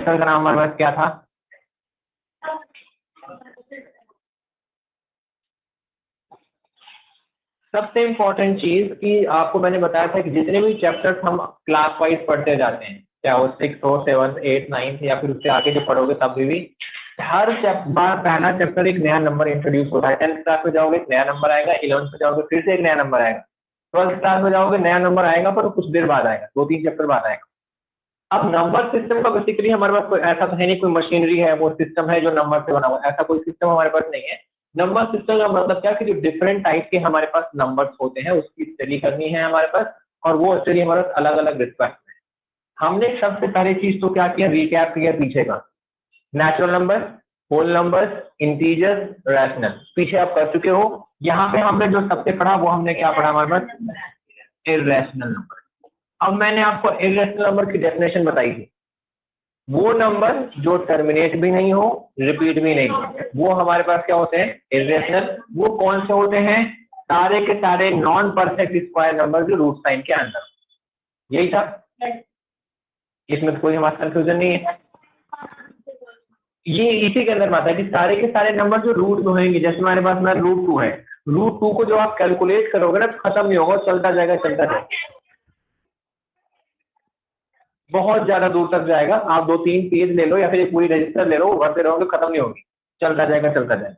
का नाम हमारे पास क्या था? सबसे इम्पोर्टेंट चीज कि आपको मैंने बताया था कि जितने भी चैप्टर्स हम क्लास वाइज पढ़ते जाते हैं, चाहे वो 6 हो, 7, 8, 9 या फिर उससे आगे जो पढ़ोगे तब भी हर बार पहला चैप्टर एक नया नंबर इंट्रोड्यूस होता है। 10th क्लास में जाओगे एक नया नंबर आएगा, 11th में जाओगे फिर से एक नया नंबर आएगा, 12th क्लास में जाओगे नया नंबर आएगा, पर कुछ देर बाद आएगा, 2-3 चैप्टर बाद आएगा। अब नंबर सिस्टम का बेसिकली हमारे पास कोई ऐसा तो है नहीं, कोई मशीनरी है वो सिस्टम है जो नंबर से बना हुआ, ऐसा कोई सिस्टम हमारे पास नहीं है। नंबर सिस्टम का मतलब क्या कि जो डिफरेंट टाइप के हमारे पास नंबर्स होते हैं उसकी स्टडी करनी है हमारे पास, और वो स्टडी हमारे पास अलग अलग रिस्पेक्ट में। हमने सबसे पहली चीज तो क्या किया, रिकैप किया पीछे का, natural number, whole numbers, integers, rational, पीछे आप कर चुके हो। यहाँ पे हमने जो सबसे पढ़ा वो हमने क्या पढ़ा हमारे पास, इर्रेशनल नंबर। अब मैंने आपको इर्रेशनल नंबर की डेफिनेशन बताई थी, वो नंबर जो टर्मिनेट भी नहीं हो, रिपीट भी नहीं हो, वो हमारे पास क्या होते हैं, इर्रेशनल। वो कौन से होते हैं, सारे के सारे नॉन परफेक्ट स्क्वायर नंबर जो रूट साइन के अंदर। यही था, इसमें तो कोई हमारा कंफ्यूजन नहीं है। ये इसी के अंदर आता है कि सारे के सारे नंबर जो रूट में होंगे, जैसे हमारे पास में रूट 2 है, रूट 2 को जो आप कैलकुलेट करोगे ना खत्म नहीं होगा, चलता जाएगा चलता जाएगा, बहुत ज्यादा दूर तक जाएगा। आप 2-3 पेज ले लो या फिर एक पूरी रजिस्टर ले लो, भरते रहोगे खत्म नहीं होगी, चलता जाएगा चलता जाएगा।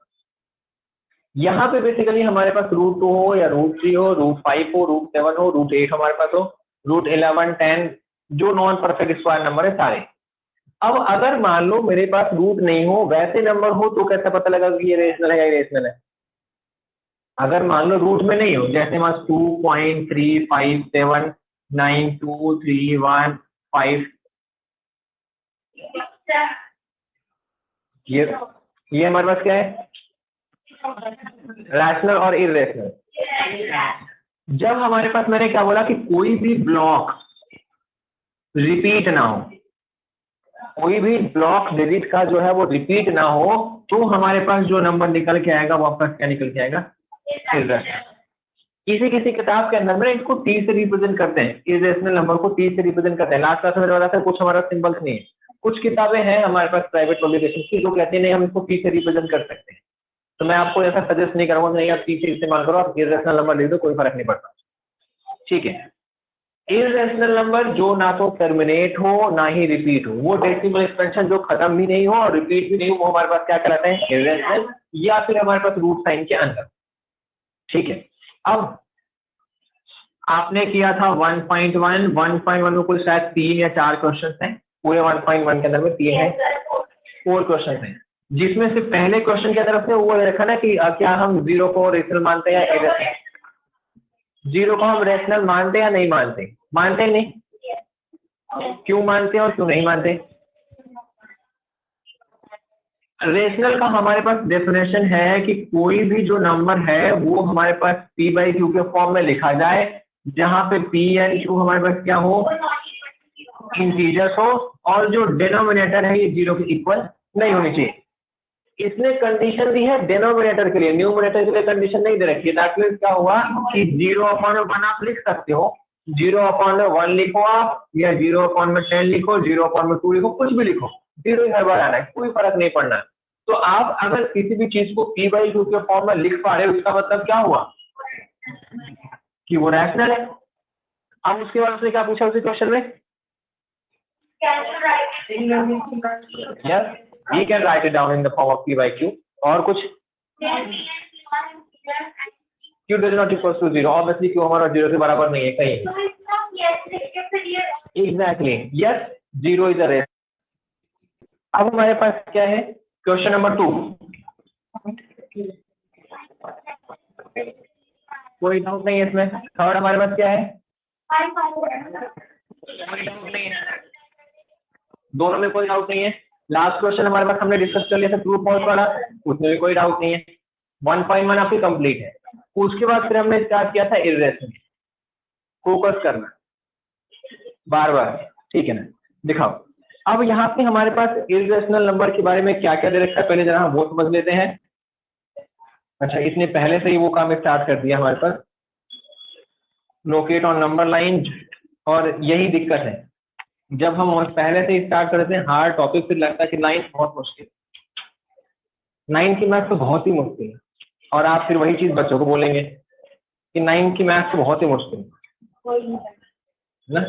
यहाँ पे बेसिकली हमारे पास रूट 2 हो या रूट 3 हो, रूट 5 हो, रूट 7 हो, रूट 8 हमारे पास हो, रूट 11, 10 जो नॉन परफेक्ट स्क्वायर नंबर है सारे। अब अगर मान लो मेरे पास रूट नहीं हो, वैसे नंबर हो, तो कैसे पता लगा कि ये रेशनल है या इरेशनल है? अगर मान लो रूट में नहीं हो, जैसे मान 2.3579231 ये हमारे पास क्या है, रैशनल और इरेशनल। जब हमारे पास मैंने क्या बोला कि कोई भी ब्लॉक रिपीट ना हो, कोई भी ब्लॉक डिजिट का जो है वो रिपीट ना हो, तो हमारे पास जो नंबर निकल के आएगा वो आपका क्या निकल के आएगा, इरेशनल। किसी किसी किताब के अंदर में इसको टी से रिप्रेजेंट करते हैं, इरेशनल नंबर को टी से रिप्रेजेंट करते हैं। लास्ट क्लास में बताया था कुछ हमारा सिंबल्स नहीं है, कुछ किताबें हैं हमारे पास प्राइवेट पब्लिकेशन की जो कहते हैं नहीं हम इसको टी से रिप्रेजेंट कर सकते हैं, तो मैं आपको ऐसा सजेस्ट नहीं करूंगा, नहीं आप टी से इस्तेमाल करो, आप इरेशनल नंबर लिख दो, कोई फर्क नहीं पड़ता, ठीक है। इरेशनल नंबर जो ना तो टर्मिनेट हो ना ही रिपीट हो, वो डेसिमल एक्सपेंशन जो खत्म भी नहीं हो और रिपीट भी नहीं हो, वो हमारे पास क्या कहलाते हैं, इरेशनल, या फिर हमारे पास रूट साइन के अंदर, ठीक है। अब आपने किया था 1.1, 1.1 में कुल शायद 3 या 4 क्वेश्चन हैं, पूरे 1.1 के अंदर में 3 है 4 क्वेश्चन हैं, जिसमें से पहले क्वेश्चन की तरफ से वो देखा ना कि क्या हम 0 को रेशनल मानते हैं या इरेशनल। 0 को हम रेशनल मानते या नहीं मानते, मानते नहीं, क्यों मानते हैं और क्यों नहीं मानते? रेशनल का हमारे पास डेफिनेशन है कि कोई भी जो नंबर है वो हमारे पास p/q के फॉर्म में लिखा जाए, जहां पे p एंड q हमारे पास क्या हो, इंटीजर्स हो, और जो डिनोमिनेटर है ये 0 के इक्वल नहीं होनी चाहिए। इसने कंडीशन दी है डिनोमिनेटर के लिए, न्यूमरेटर के लिए कंडीशन नहीं दे रखी है। दैट मींस क्या हुआ कि 0/1 आप लिख सकते हो, 0/1 लिखो आप, या 0/10 लिखो, 0/2 लिखो, कुछ भी लिखो, 0 ही हर बार आना है, कोई फर्क नहीं पड़ना है। तो आप अगर किसी भी चीज को p/q के फॉर्म में लिख पा रहे हो, इसका मतलब क्या हुआ कि वो रैशनल है। अब उसके बाद उसने क्या पूछा उसी क्वेश्चन में, yes we can write it down in the form of p/q, और कुछ q does not equal to 0, obviously q हमारा 0 के बराबर नहीं है कहीं, exactly yes, 0 is a rational. अब हमारे पास क्या है, क्वेश्चन नंबर 2, कोई डाउट नहीं है इसमें। थर्ड हमारे पास क्या है, कोई डाउट नहीं है, दोनों में कोई डाउट नहीं है। लास्ट क्वेश्चन हमारे पास हमने डिस्कस कर लिया था ट्रू फॉल्स वाला, उसमें भी कोई डाउट नहीं है, 1.1 आपकी कंप्लीट है। उसके बाद फिर हमने स्टार्ट किया था इरेशनल, फोकस करना बार बार, ठीक है ना, दिखाओ। अब यहाँ पे हमारे पास इरेशनल नंबर के बारे में क्या क्या दे रखा है, पहले जरा हम वो समझ लेते हैं। अच्छा, इसने पहले से ही वो काम स्टार्ट कर दिया हमारे पास, लोकेट ऑन नंबर लाइन, और यही दिक्कत है, जब हम और पहले से स्टार्ट करते हैं हार्ड टॉपिक, फिर लगता है कि 9 बहुत मुश्किल, 9 की मैथ तो बहुत ही मुश्किल है, और आप फिर वही चीज बच्चों को बोलेंगे कि 9 की मैथ तो बहुत ही मुश्किल है ना।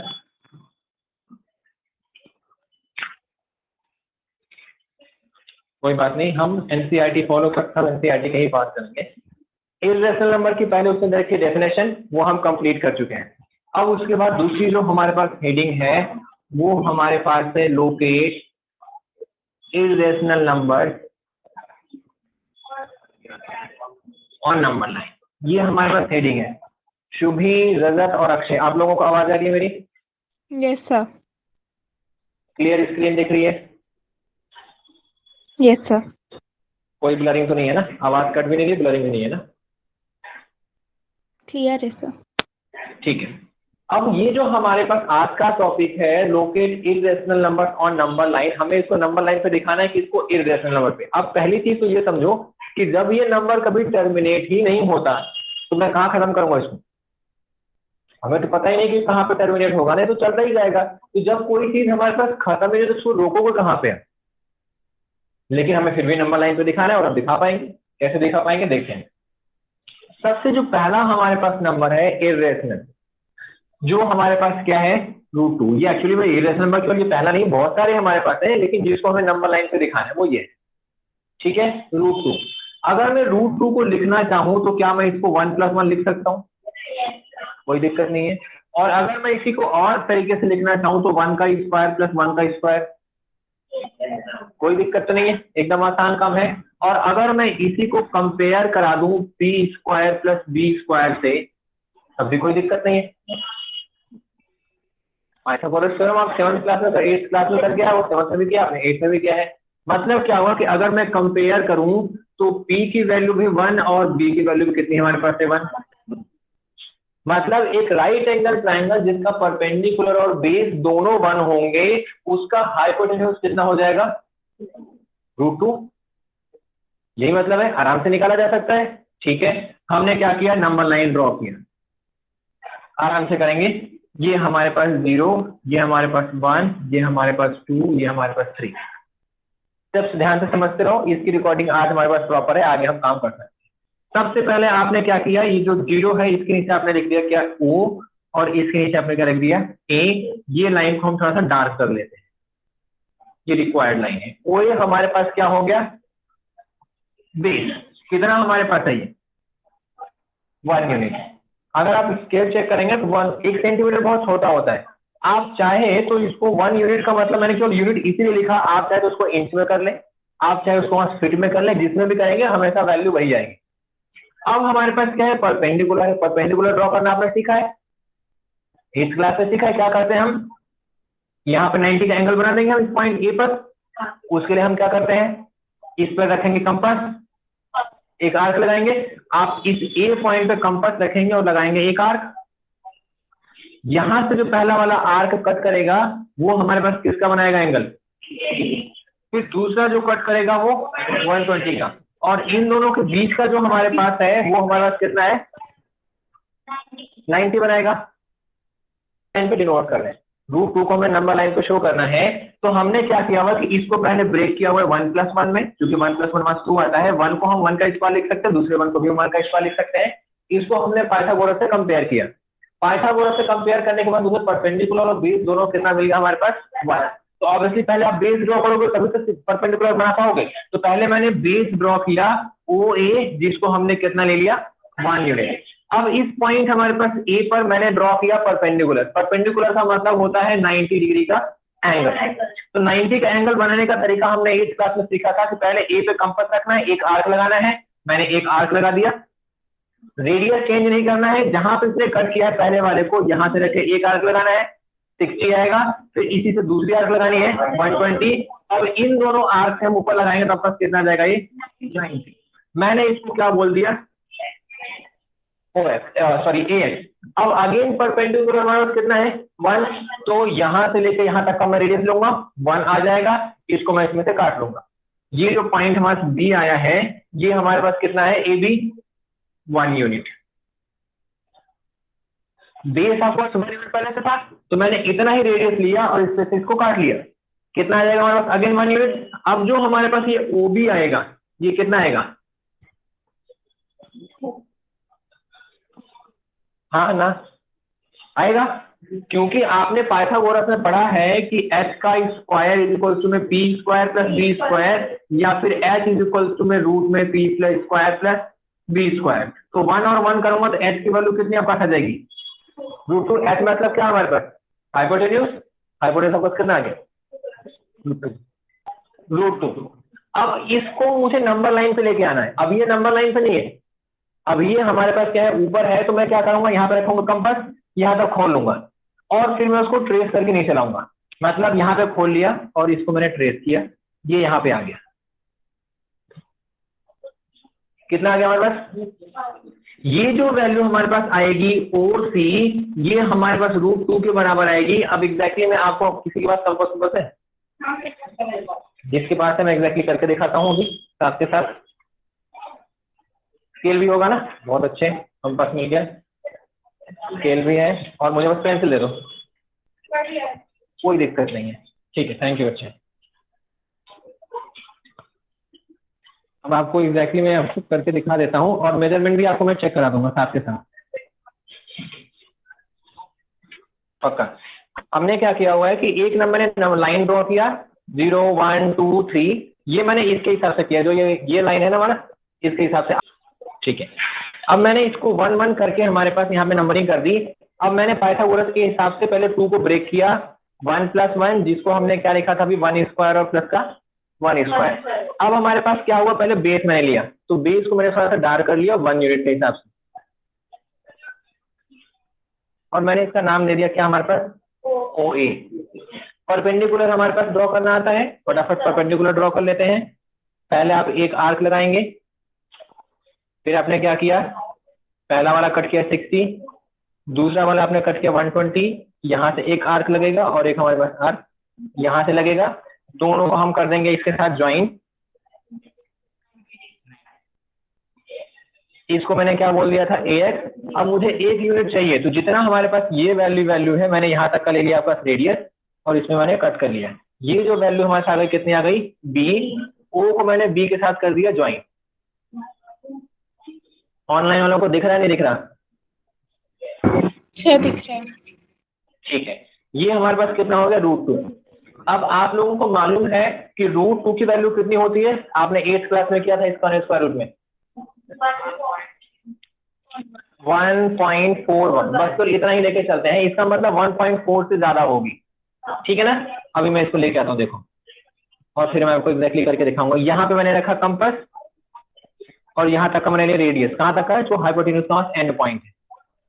कोई बात नहीं, हम एनसीईआरटी फॉलो करते हैं, एनसीईआरटी का ही बात करेंगे। इर्रेशनल नंबर की पहले उसने देखी डेफिनेशन, वो हम कंप्लीट कर चुके हैं। अब उसके बाद दूसरी जो हमारे पास हेडिंग है वो हमारे पास है locate irrational number on number line. ये हमारे पास हेडिंग है। शुभी, रजत और अक्षय, आप लोगों को आवाज आ रही है मेरी? Yes sir. क्लियर स्क्रीन दिख रही है? Yes sir. कोई ब्लरिंग तो नहीं है ना? आवाज कट भी नहीं रही, ब्लरिंग भी नहीं है ना? क्लियर है सर। ठीक है। अब ये जो हमारे पास आज का टॉपिक है locate irrational number on number line, हमें इसको नंबर लाइन पे दिखाना है कि इसको इर्रेशनल नंबर पे। अब पहली चीज तो ये समझो कि जब ये नंबर कभी टर्मिनेट ही नहीं होता तो मैं कहाँ खत्म करूंगा इसको? हमें तो पता ही नहीं कि कहाँ पे टर्मिनेट होगा, नहीं तो चलता ही जाएगा। तो जब कोई चीज हमारे पास खत्म ही नहीं तो उसको रोकोगे कहाँ पे? लेकिन हमें फिर भी नंबर लाइन पे दिखाना है, और हम दिखा पाएंगे। कैसे दिखा पाएंगे देखते हैं। सबसे जो पहला हमारे पास नंबर है इर्रेशनल, जो हमारे पास क्या है √2। ये एक्चुअली में इरेशनल नंबर केवल ये पहला नहीं, बहुत सारे हमारे पास है, लेकिन जिसको हमें नंबर लाइन पे दिखाना है वो ये, ठीक है, √2। अगर मैं √2 को लिखना चाहूं तो क्या मैं इसको 1+1 लिख सकता हूँ? कोई दिक्कत नहीं है। और अगर मैं इसी को और तरीके से लिखना चाहूं तो 1 का स्क्वायर प्लस 1 का स्क्वायर, कोई दिक्कत तो नहीं है, एकदम आसान काम है। और अगर मैं इसी को कंपेयर करा दूं p² प्लस b² से, तब भी कोई दिक्कत नहीं है। पाइथागोरस थ्योरम आप 7th क्लास में 8th क्लास में करके आए, वो 7th में भी किया आपने, 8th में भी किया है। मतलब क्या हुआ कि अगर मैं कंपेयर करूं तो p की वैल्यू भी 1 और b की वैल्यू भी कितनी हमारे पास है 1। मतलब एक राइट एंगल ट्राइंगल जिसका परपेंडिकुलर और बेस दोनों 1 होंगे, उसका हाइपोटेन्यूज कितना हो जाएगा? √2। यही मतलब है, आराम से निकाला जा सकता है। ठीक है, हमने क्या किया, नंबर लाइन ड्रॉ किया, आराम से करेंगे। ये हमारे पास 0, ये हमारे पास 1, ये हमारे पास 2, ये हमारे पास 3। जब ध्यान से समझते रहो, इसकी रिकॉर्डिंग आज हमारे पास प्रॉपर है, आगे हम काम कर सकते हैं। सबसे पहले आपने क्या किया, ये जो 0 है इसके नीचे आपने लिख दिया क्या O, और इसके नीचे आपने क्या लिख दिया A। ये लाइन को हम थोड़ा सा डार्क कर लेते हैं, ये रिक्वायर्ड लाइन है। OA हमारे पास क्या हो गया, बेस। कितना हमारे पास है ये 1 यूनिट। अगर आप स्केल चेक करेंगे तो 1 सेंटीमीटर बहुत छोटा होता है। आप चाहे तो इसको 1 यूनिट का मतलब मैंने केवल यूनिट इसीलिए लिखा, आप चाहे तो उसको इंच में कर लें, आप चाहे उसको फीट में कर लें, जिसमें भी करेंगे हमेशा वैल्यू वही आएगी। अब हमारे पास क्या है, परपेंडिकुलर है। परपेंडिकुलर ड्रॉ करना आपने सीखा है, 8th क्लास में सीखा है। क्या करते हैं हम, यहाँ पे 90 का एंगल बना देंगे हम इस पॉइंट ए पर। उसके लिए हम क्या करते हैं, इस पर रखेंगे कंपास, एक आर्क लगाएंगे। आप इस ए पॉइंट पे कंपास रखेंगे और लगाएंगे एक आर्क। यहां से जो पहला वाला आर्क कट करेगा वो हमारे पास किसका बनाएगा एंगल, फिर दूसरा जो कट करेगा वो 120 का, और इन दोनों के बीच का जो हमारे पास है वो हमारे पास कितना है 90 बनाएगा। लाइन पे डिनोट कर रहे हैं, √2 को हमें नंबर लाइन पे शो करना है। तो हमने क्या किया हुआ कि इसको पहले ब्रेक किया हुआ है 1+1 में, क्योंकि 1+1 2 आता है। 1 को हम 1 का स्क्वायर लिख सकते हैं, दूसरे 1 को भी 1 का स्क्वायर लिख सकते हैं। इसको हमने पाइथागोरस से कंपेयर किया। पाइथागोरस से कंपेयर करने के बाद उसे परपेंडिकुलर और बेस दोनों कितना मिल गया हमारे पास 1। तो ऑब्वियसली पहले आप बेस ड्रॉ करोगे तभी तो परपेंडिकुलर बना पाओगे। तो पहले मैंने बेस ड्रॉ किया OA, जिसको हमने कितना ले लिया 1 यूनिट। अब इस पॉइंट हमारे पास ए पर मैंने ड्रॉ किया परपेंडिकुलर। परपेंडिकुलर का मतलब होता है 90 डिग्री का एंगल। तो 90 का एंगल बनाने का तरीका हमने 8th क्लास में सीखा था कि पहले ए पे कंपास रखना है, एक आर्क लगाना है। मैंने एक आर्क लगा दिया, रेडियस चेंज नहीं करना है, जहां पे इसने कट किया है पहले वाले को यहां से रखे एक आर्क लगाना है, 60 आएगा। फिर इसी से दूसरी आर्क लगानी है 120। अब इन दोनों आर्क से हम ऊपर लगाएंगे तो आपका कितना जाएगा ये 90। मैंने इसको क्या बोल दिया सॉरी AX। अब अगेन परपेंडिकुलर हमारा कितना है 1, तो यहां से लेकर यहां तक का मैं रेडियस लूंगा 1 आ जाएगा, इसको मैं इसमें से काट लूंगा। ये जो पॉइंट हमारे पास B आया है ये हमारे पास कितना है AB 1 unit. Base of course पहले से था, तो मैंने इतना ही रेडियस लिया और इससे से इसको काट लिया। कितना आ जाएगा हमारे पास? Again 1 unit. अब जो हमारे पास ये ओबी आएगा, ये कितना आएगा? हाँ ना, आएगा, क्योंकि आपने पाइथागोरस में पढ़ा है कि h का स्क्वायर इज इक्वल टू में p square plus b square, या फिर h इज इक्वल टू में रूट में p plus square plus b square. तो 1 और 1 करूंगा तो h की वैल्यू कितनी आपका आ जाएगी? √2। h मतलब क्या हमारे पास? हाइपोटेन्यूज। हाइपोटेन्यूज आपको कितना आ गया? √2। अब इसको मुझे नंबर लाइन पे लेके आना है। अब ये नंबर लाइन पे नहीं है, अब ये हमारे पास क्या है? ऊपर है। तो मैं क्या करूंगा, यहाँ पे रखूंगा कंपास, यहाँ तक खोल लूंगा और फिर मैं उसको ट्रेस करके नहीं चलाऊंगा। मतलब यहाँ पे खोल लिया और इसको मैंने ट्रेस किया, ये यहाँ पे आ गया। कितना आ गया हमारे पास? ये जो वैल्यू हमारे पास आएगी ओ सी, ये हमारे पास √2 के बराबर आएगी। अब एग्जैक्टली मैं आपको, किसी के पास कंपास है? जिसके पास है मैं एग्जैक्टली करके दिखाता हूँ अभी साथ के साथ। स्केल भी होगा ना? बहुत अच्छे, कंपास मिल गया, स्केल भी है, और मुझे बस पेंसिल दे दो, कोई दिक्कत नहीं है। ठीक है, थैंक यू बच्चे। अब आपको एग्जैक्टली मैं आपको करके दिखा देता हूँ और मेजरमेंट भी आपको मैं चेक करा दूंगा साथ के साथ, पक्का। हमने क्या किया हुआ है कि एक नंबर ने लाइन ड्रॉ किया 0 1 2 3, ये मैंने इसके हिसाब से किया, जो ये लाइन है ना हमारा, इसके हिसाब से। ठीक है, अब मैंने इसको 1 1 करके हमारे पास यहाँ पे नंबरिंग कर दी। अब मैंने पाइथागोरस के हिसाब से पहले 2 को ब्रेक किया, 1 + 1, जिसको हमने क्या लिखा था अभी, 1 स्क्वायर और प्लस का 1 स्क्वायर। अब हमारे पास क्या हुआ, पहले बेस मैंने लिया, तो बेस को मैंने थोड़ा सा डार्क कर लिया 1 यूनिट के हिसाब से, और मैंने इसका नाम दे दिया क्या हमारे पास, ओ ए। परपेंडिकुलर हमारे पास ड्रॉ करना आता है, फटाफट परपेंडिकुलर ड्रॉ कर लेते हैं। पहले आप एक आर्क लगाएंगे, फिर आपने क्या किया, पहला वाला कट किया 60, दूसरा वाला आपने कट किया 120, यहाँ से एक आर्क लगेगा और एक हमारे पास आर्क यहाँ से लगेगा, दोनों को हम कर देंगे इसके साथ ज्वाइन। इसको मैंने क्या बोल दिया था, AX। अब मुझे 1 यूनिट चाहिए, तो जितना हमारे पास ये वैल्यू है, मैंने यहाँ तक का ले लिया आपका रेडियस, और इसमें मैंने कट कर लिया। ये जो वैल्यू हमारे साथ कितनी आ गई, B। O को मैंने B के साथ कर दिया ज्वाइन। ऑनलाइन वालों को दिख रहा है नहीं दिख रहा? दिख रहा है। ठीक है, ये हमारे पास कितना हो गया, √2। अब आप लोगों को मालूम है कि √2 की वैल्यू कितनी होती है, आपने 8th क्लास में किया था इसका स्क्वायर रूट में 1.41। बस तो इतना ही लेके चलते हैं, इसका मतलब 1.4 से ज्यादा होगी। ठीक है ना? अभी मैं इसको लेके आता हूँ, देखो, और फिर मैं आपको एग्जैक्टली करके दिखाऊंगा। यहाँ पे मैंने रखा कंपास, और यहाँ तक का मैंने लिया रेडियस, कहाँ तक का है, जो हाइपोटेन्यूज का एंड पॉइंट है,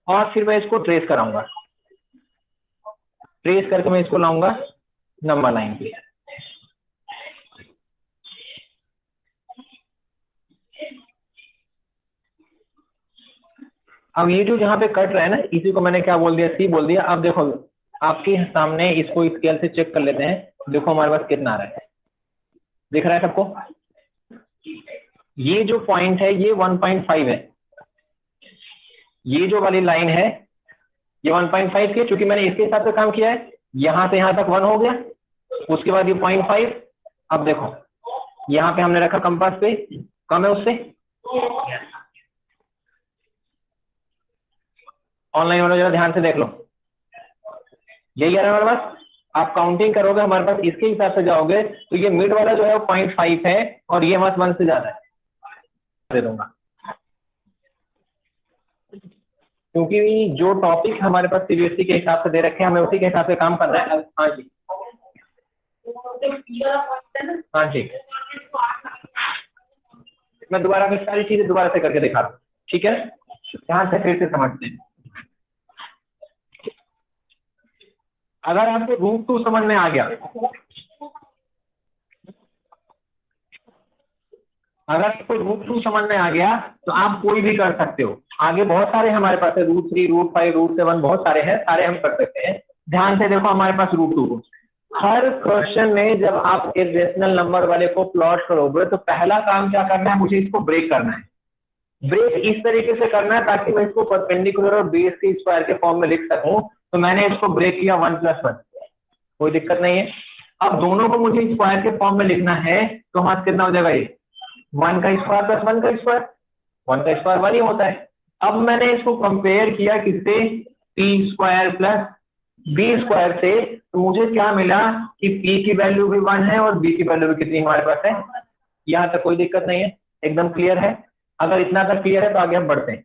और फिर मैं इसको ट्रेस कराऊंगा। ट्रेस करके मैं इसको लाऊंगा नंबर लाइन पे। अब ये जो जहाँ पे कट रहा है ना, इसी को मैंने क्या बोल दिया, C बोल दिया। अब देखो आपके सामने इसको स्केल से चेक कर लेते हैं, देखो हमारे पास कितना आ रहा है, दिख रहा है सबको? ये जो पॉइंट है ये 1.5 है, ये जो वाली लाइन है ये 1.5 की, चूंकि मैंने इसके हिसाब से काम किया है, यहाँ से यहाँ तक 1 हो गया, उसके बाद ये 0.5। अब देखो यहाँ पे हमने रखा कंपास पे, कम है उससे? ऑनलाइन वालों जरा ध्यान से देख लो, यही आ रहा है हमारे पास। आप काउंटिंग करोगे हमारे पास, इसके हिसाब से जाओगे तो ये मिड वाला जो है वो 0.5 है, और ये हमारे 1 से ज्यादा है। दे दूंगा, क्योंकि जो टॉपिक हमारे पास CBSE के हिसाब से दे रखे हैं, हमें उसी के हिसाब से काम करना है। हाँ जी, हाँ जी, मैं दोबारा फिर सारी चीजें दोबारा से करके दिखा रहा हूँ, ठीक है? ध्यान से फिर से समझते हैं। अगर आपको √2 समझ में आ गया, अगर आपको √2 समझ में आ गया तो आप कोई भी कर सकते हो। आगे बहुत सारे हमारे पास है, √3, √5, √7, बहुत सारे हैं, सारे हम कर सकते हैं। ध्यान से देखो हमारे पास √2 को, हर क्वेश्चन में जब आप इरेशनल नंबर वाले को प्लॉट करोगे तो पहला काम क्या करना है, मुझे इसको ब्रेक करना है। ब्रेक इस तरीके से करना है ताकि मैं इसको परपेंडिकुलर और बेस के स्क्वायर के फॉर्म में लिख सकूं। तो मैंने इसको ब्रेक किया 1+1, कोई दिक्कत नहीं है। अब दोनों को मुझे स्क्वायर के फॉर्म में लिखना है, तो हाथ कितना हो जाएगा, ये 1 का स्क्वायर प्लस 1 का स्क्वायर, 1 का स्क्वायर 1 ही होता है। अब मैंने इसको कंपेयर किया किससे, p square plus b square से, तो मुझे क्या मिला कि p की वैल्यू भी 1 है और b की वैल्यू भी कितनी हमारे पास है। यहाँ तक कोई दिक्कत नहीं है, एकदम क्लियर है। अगर इतना तक क्लियर है तो आगे हम बढ़ते हैं।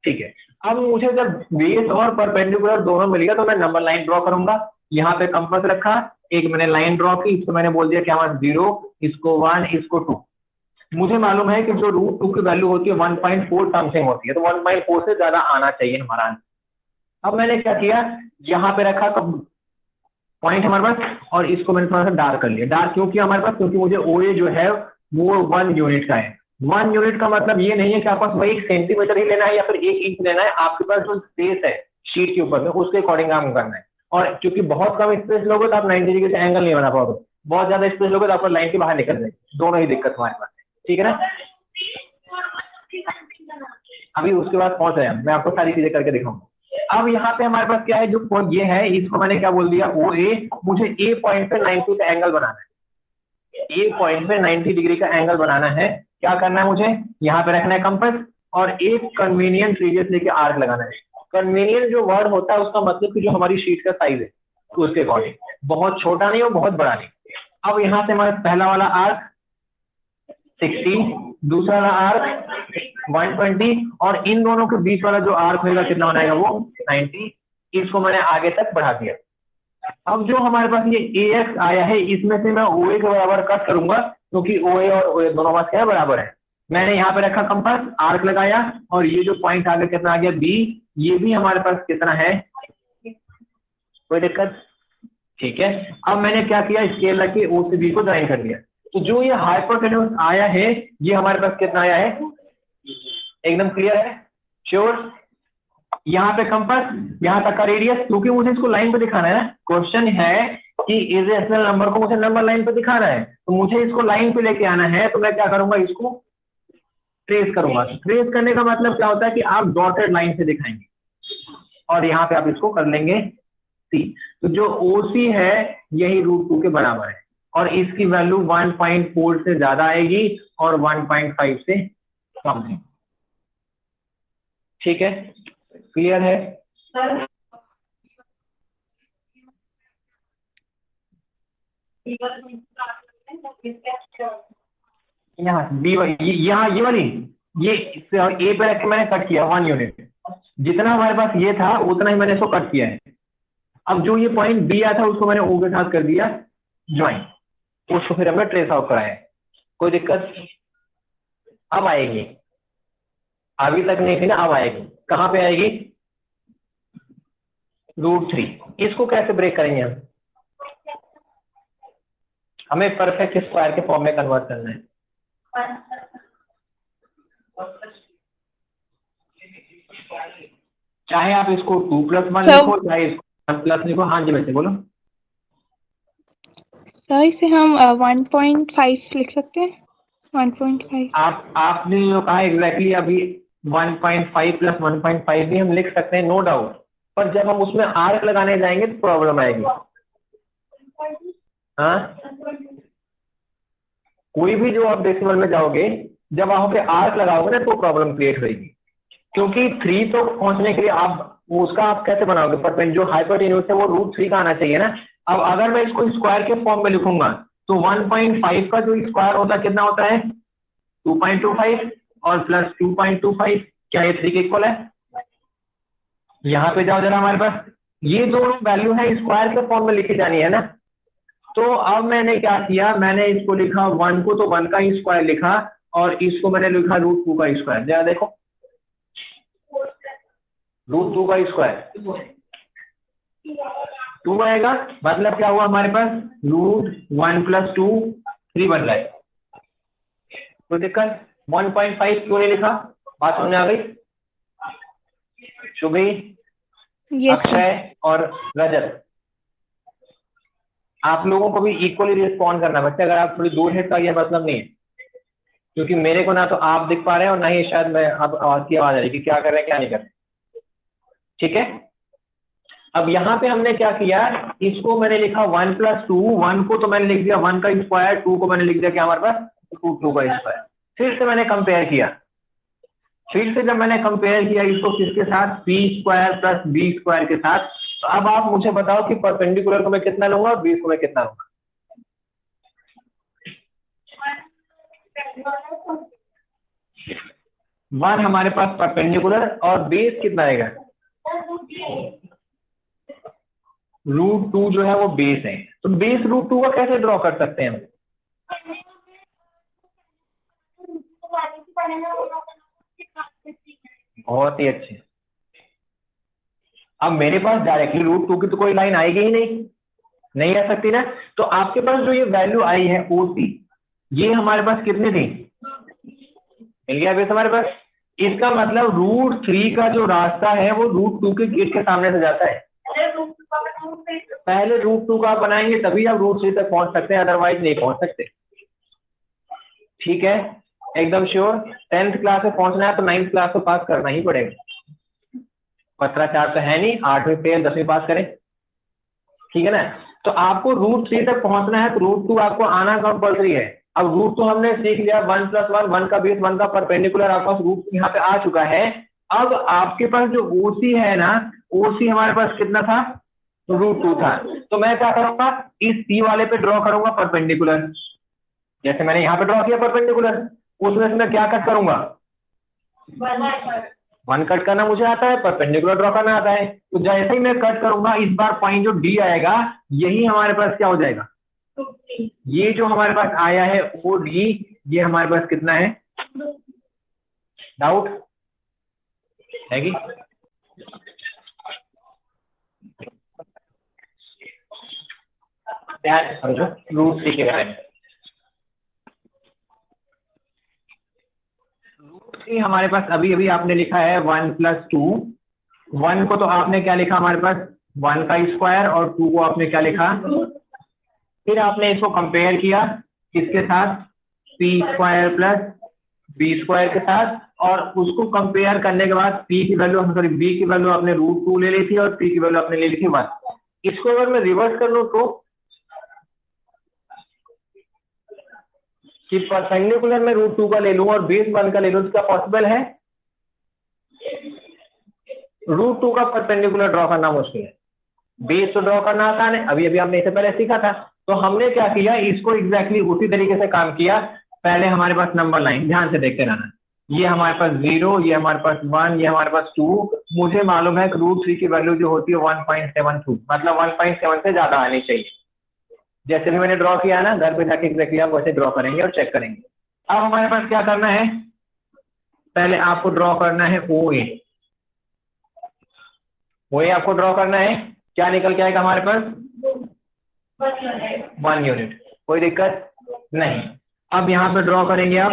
ठीक है, अब मुझे जब बेस और परपेंडिकुलर दोनों मिल गया तो मैं नंबर लाइन ड्रॉ करूंगा। यहाँ पे कंपास रखा, एक मैंने लाइन ड्रॉ की, इसको मैंने बोल दिया क्या, 0, इसको 1, इसको 2। मुझे मालूम है कि जो √2 की वैल्यू होती है 1.4 समथिंग होती है, तो 1.4 से ज्यादा आना चाहिए हमारा आंसर। अब मैंने क्या किया, यहाँ पे रखा पॉइंट हमारे पास, और इसको मैंने थोड़ा सा डार्क कर लिया। डार्क क्यों किया हमारे पास, क्योंकि मुझे OA जो है वो 1 यूनिट का है। 1 यूनिट का मतलब ये नहीं है कि आपको वही 1 सेंटीमीटर ही लेना है या फिर 1 इंच लेना है, आपके पास जो स्पेस है शीट के ऊपर में उसके अकॉर्डिंग काम करना है। और क्योंकि बहुत कम स्पेस लोगे तो आप 90 डिग्री से एंगल नहीं बना पाओगे, बहुत ज्यादा स्पेस लोगे तो आपको लाइन के बाहर निकल जाएगी, दोनों ही दिक्कत हमारे पास है। ठीक है ना, अभी उसके बाद पहुंच रहे हैं, मैं आपको सारी चीजें करके दिखाऊंगा। अब यहाँ पे हमारे पास क्या है, जो पॉइंट ये है इसको मैंने क्या बोल दिया, OA। मुझे A पॉइंट पे 90 का एंगल बनाना है, A पॉइंट पे 90 डिग्री का एंगल बनाना है। क्या करना है मुझे, यहाँ पे रखना है कंपास और एक कन्वीनियंट रेडियस लेके आर्क लगाना है। कन्वीनियंट जो वर्ड होता है उसका मतलब कि जो हमारी शीट का साइज है उसके अकॉर्डिंग, बहुत छोटा नहीं और बहुत बड़ा नहीं। अब यहाँ से हमारा पहला वाला आर्क 60, दूसरा वाला आर्क 120 और इन दोनों के बीच वाला जो आर्क होगा कितना बनाएगा वो 90। इसको मैंने आगे तक बढ़ा दिया। अब जो हमारे पास ये AX आया है इसमें से मैं OA के बराबर कट करूंगा, क्योंकि OA और OA दोनों पास क्या बराबर है। मैंने यहाँ पे रखा कंपास, आर्क लगाया और ये जो पॉइंट आगे कितना आ गया B, ये भी हमारे पास कितना है, कोई दिक्कत। ठीक है, अब मैंने क्या किया, स्केल रख के O से B को ज्वाइन कर दिया। तो जो ये हाइपोटेन्यूज आया है ये हमारे पास कितना आया है, एकदम क्लियर है, श्योर। यहाँ पे कंपास, यहाँ तक का रेडियस, क्योंकि मुझे इसको लाइन पे दिखाना है ना। क्वेश्चन है कि इरेशनल नंबर को मुझे नंबर लाइन पे दिखाना है, तो मुझे इसको लाइन पे लेके आना है। तो मैं क्या करूंगा, इसको ट्रेस करूंगा। ट्रेस करने का मतलब क्या होता है कि आप डॉटेड लाइन से दिखाएंगे और यहाँ पे आप इसको कर लेंगे C। तो जो OC है यही √2 के बराबर है और इसकी वैल्यू 1.4 से ज्यादा आएगी और 1.5 से कम है। ठीक है, क्लियर है सर। यहाँ बी वाली, यहाँ ये वाली, ये A पे रख के मैंने कट किया 1 यूनिट। जितना हमारे पास ये था उतना ही मैंने इसको कट किया है। अब जो ये पॉइंट B आया था उसको मैंने O के साथ कर दिया ज्वाइन, उसको फिर हमने ट्रेस आउट कराया। कोई दिक्कत अब आएगी, अभी तक नहीं थी ना, अब आएगी। कहाँ पे आएगी, √3। इसको कैसे ब्रेक करेंगे हम, हमें परफेक्ट स्क्वायर के फॉर्म में कन्वर्ट करना है। चाहे आप इसको 2+1 लिखो, चाहे इसको 1+ लिखो। हाँ जी बच्चे बोलो। सर इसे हम 1.5 लिख सकते हैं, 1.5। आपने जो कहा एग्जैक्टली अभी 1.5 + 1.5 भी हम लिख सकते हैं, नो डाउट। पर जब हम उसमें आर्क लगाने जाएंगे तो प्रॉब्लम आएगी। हाँ, कोई भी जो आप डेसिमल में जाओगे, जब वहां पे आर्क लगाओगे ना तो प्रॉब्लम क्रिएट होगी, क्योंकि 3 तो पहुंचने के लिए आप उसका आप कैसे बनाओगे, पर जो हाइपोटेन्यूज है वो √3 का आना चाहिए ना। अब अगर मैं इसको स्क्वायर के फॉर्म में लिखूंगा तो 1.5 का जो स्क्वायर होता है कितना होता है, 2.25 और प्लस 2.25, क्या ये 3 के इक्वल है। यहाँ पे जाओ जरा, हमारे पास ये दोनों वैल्यू है स्क्वायर के फॉर्म में लिखी जानी है ना। तो अब मैंने क्या किया, मैंने इसको लिखा 1 को तो 1 का ही स्क्वायर लिखा और इसको मैंने लिखा √2 का स्क्वायर। जरा देखो, √2 का स्क्वायर 2 आएगा, मतलब क्या हुआ हमारे पास, √1 + 2 3 बन रहा है। तो दिक्कत 1.5 क्यों नहीं लिखा, बात समझ आ गई। शुभी, अक्षय और रजत, आप लोगों को भी इक्वली रिस्पॉन्ड करना बच्चे। अगर आप थोड़ी दूर है तो ये मतलब नहीं है, क्योंकि मेरे को ना तो आप दिख पा रहे हैं और ना ही शायद मैं अब आवाज की आवाज आ रही कि क्या कर रहे हैं क्या नहीं कर रहे। ठीक है, अब यहाँ पे हमने क्या किया, इसको मैंने लिखा 1 + 2, 1 को तो मैंने लिख दिया 1 का स्क्वायर, 2 को मैंने लिख दिया क्या हमारे पास 2 का स्क्वायर। फिर से मैंने कंपेयर किया, फिर से जब मैंने कंपेयर किया इसको किसके साथ, c² + b² के साथ। तो अब आप मुझे बताओ कि परपेंडिकुलर को मैं कितना लूंगा और बेस को मैं कितना लूंगा। 1 हमारे पास परपेंडिकुलर और बेस कितना आएगा, √2 जो है वो बेस है। तो बेस √2 का कैसे ड्रॉ कर सकते हैं हम, बहुत ही अच्छे। अब मेरे पास डायरेक्टली √2 की तो कोई लाइन आएगी ही नहीं आ सकती ना। तो आपके पास जो ये वैल्यू आई है OC, ये हमारे पास कितनी थी, मिल गया बेस हमारे पास। इसका मतलब √3 का जो रास्ता है वो √2 के गेट के सामने से जाता है। पहले √2 का आप बनाएंगे तभी आप √3 तक पहुंच सकते हैं, अदरवाइज नहीं पहुंच सकते। ठीक है, एकदम श्योर। 10th क्लास में पहुंचना है तो 9th क्लास को पास करना ही पड़ेगा, पत्राचार तो है नहीं, 8वीं फेल 10वीं पास करें। ठीक है ना, तो आपको √3 तक पहुंचना है तो √2 आपको आना कंपल्सरी है। अब √2 हमने सीख लिया, 1 + 1, 1 का बेस 1 का परपेंडिकुलर आपके पास √2 यहाँ पे आ चुका है। अब आपके पास जो OC है ना, OC हमारे पास कितना था, √2 था। तो मैं क्या करूंगा, इस C वाले पे ड्रॉ करूंगा परपेंडिकुलर, जैसे मैंने यहाँ पे ड्रॉ किया परपेंडिकुलर, उसमें से मैं क्या कट करूंगा, 1 कट करना मुझे आता है, परपेंडिकुलर ड्रॉ करना आता है। तो जैसे ही मैं कट करूंगा इस बार पॉइंट जो D आएगा यही हमारे पास क्या हो जाएगा, ये जो हमारे पास आया है OD, ये हमारे पास कितना है, डाउट है कि ध्यान समझो √3 के बारे में। √3 हमारे पास अभी अभी आपने लिखा है 1 + 2, 1 को तो आपने क्या लिखा हमारे पास 1 का स्क्वायर और 2 को आपने क्या लिखा, फिर आपने इसको कंपेयर किया किसके साथ, p² + b² के साथ, और उसको कंपेयर करने के बाद p की वैल्यू, सॉरी b की वैल्यू आपने √2 ले ली थी और p की वैल्यू आपने ले ली थी 1। इसको अगर मैं रिवर्स कर लूं तो कि परपेंडिकुलर में √2 का ले लूं और बेस 1 का ले लूं, तो क्या पॉसिबल है, √2 का परपेंडिकुलर ड्रॉ करना मुश्किल है, बेस तो ड्रॉ करना आसान है, अभी अभी हमने इससे पहले सीखा था। तो हमने क्या किया, इसको एग्जैक्टली उसी तरीके से काम किया। पहले हमारे पास नंबर लाइन, ध्यान से देखते रहना, ये हमारे पास 0, ये हमारे पास 1, ये हमारे पास 2। मुझे मालूम है कि √3 की वैल्यू जो होती है 1.72, मतलब 1.7 से ज्यादा आनी चाहिए। जैसे भी मैंने ड्रॉ किया ना, घर पे जाके एग्जैक्टली आप वैसे ड्रॉ करेंगे और चेक करेंगे। अब हमारे पास क्या करना है, पहले आपको ड्रॉ करना है OA, OA आपको ड्रॉ करना है। क्या निकल के आएगा हमारे पास, 1 यूनिट, कोई दिक्कत नहीं। अब यहाँ पे ड्रॉ करेंगे आप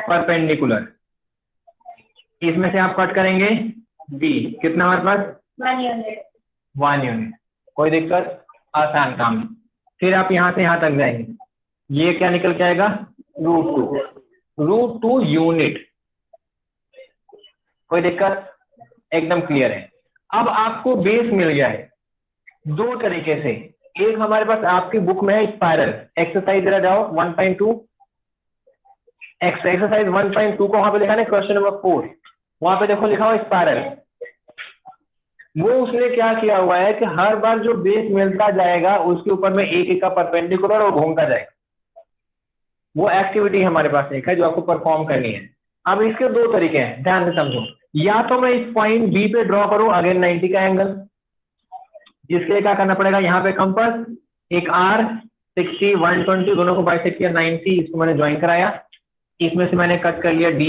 परपेंडिकुलर, इसमें से आप कट करेंगे B, कितना हमारे पास 1 यूनिट, कोई दिक्कत, आसान काम है। फिर आप यहाँ से यहाँ तक जाएंगे, ये क्या निकल के आएगा, √2 यूनिट, कोई दिक्कत, एकदम क्लियर है। अब आपको बेस मिल गया है दो तरीके से, एक हमारे पास आपकी बुक में है स्पाइरल, एक्सरसाइज जरा जाओ 1.2, एक्सरसाइज 1.2 को वहां पे लिखा है क्वेश्चन नंबर 4, वहां पे देखो लिखा हुआ स्पाइरल। वो उसने क्या किया हुआ है कि हर बार जो बेस मिलता जाएगा उसके ऊपर में एक एक का परपेंडिकुलर और घूमता जाएगा। वो एक्टिविटी हमारे पास एक है जो आपको परफॉर्म करनी है। अब इसके दो तरीके हैं, ध्यान से समझो। या तो मैं इस पॉइंट बी पे ड्रॉ करूं अगेन 90 का एंगल, जिसके लिए क्या करना पड़ेगा, यहाँ पे कंपास, एक R 60 120 दोनों को बाइसेक्ट किया 90, इसको मैंने ज्वाइन कराया, इसमें से मैंने कट कर लिया D,